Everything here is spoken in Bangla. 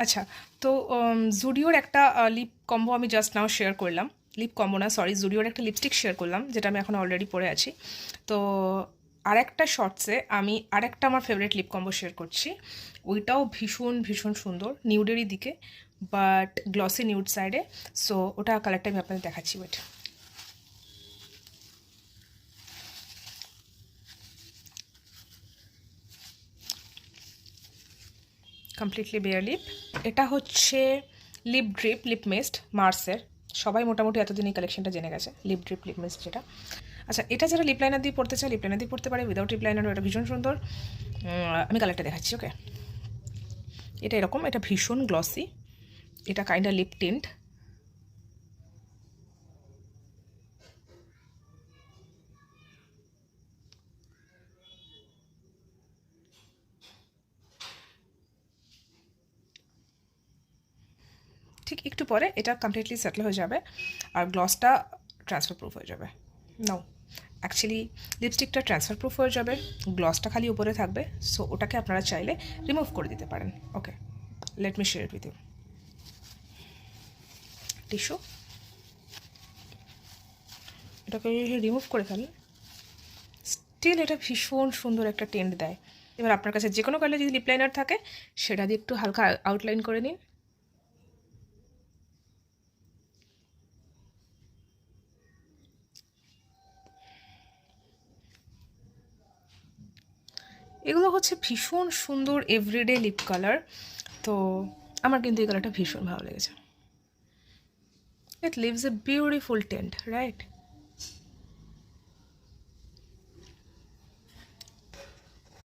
আচ্ছা, তো জুডিওর একটা লিপ কম্বো আমি জাস্ট নাও শেয়ার করলাম। লিপ কম্বো না, সরি, জুডিওর একটা লিপস্টিক শেয়ার করলাম, যেটা আমি এখন অলরেডি পরে আছি। তো আরেকটা শর্টসে আমি আরেকটা আমার ফেভারিট লিপ কম্বো শেয়ার করছি। ওইটাও ভীষণ ভীষণ সুন্দর, নিউডেরই দিকে, বাট গ্লসি নিউড সাইডে। সো ওটা কালারটা আমি আপনাদের দেখাচ্ছি। Wait, completely bare lip. এটা হচ্ছে লিপ ড্রিপ লিপ মিস্ট মার্সের। সবাই মোটামুটি এতদিন এই কালেকশনটা জেনে গেছে, লিপ ড্রিপ লিপ মিস্ট যেটা। আচ্ছা, এটা যারা লিপ লাইনার দিয়ে পড়তে চায় লিপ লাইনার দিয়ে পড়তে পারে, উইদাউট লিপ লাইনারও এটা ভীষণ সুন্দর। আমি কালারটা দেখাচ্ছি। ওকে, এটা এরকম, এটা ভীষণ গ্লসি, এটা কাইন্ডা লিপ টিন্ট। ঠিক একটু পরে এটা কমপ্লিটলি সেটেল হয়ে যাবে আর গ্লসটা ট্রান্সফার প্রুফ হয়ে যাবে। নাও, অ্যাকচুয়ালি লিপস্টিকটা ট্রান্সফার প্রুফ হয়ে যাবে, গ্লসটা খালি উপরে থাকবে। সো ওটাকে আপনারা চাইলে রিমুভ করে দিতে পারেন। Okay, let me share with you. Tissue, এটাকে রিমুভ করে ফেলেন, স্টিল এটা ভীষণ সুন্দর একটা টেন্ট দেয়। এবার আপনার কাছে যে কোনো কালার যদি লিপ লাইনার থাকে সেটা দিয়ে একটু হালকা আউটলাইন করে নিন। এগুলো হচ্ছে ভীষণ সুন্দর এভরিডে লিপ কালার। তো আমার কিন্তু এই কালারটা ভীষণ ভালো লেগেছে। It leaves a beautiful tint, right?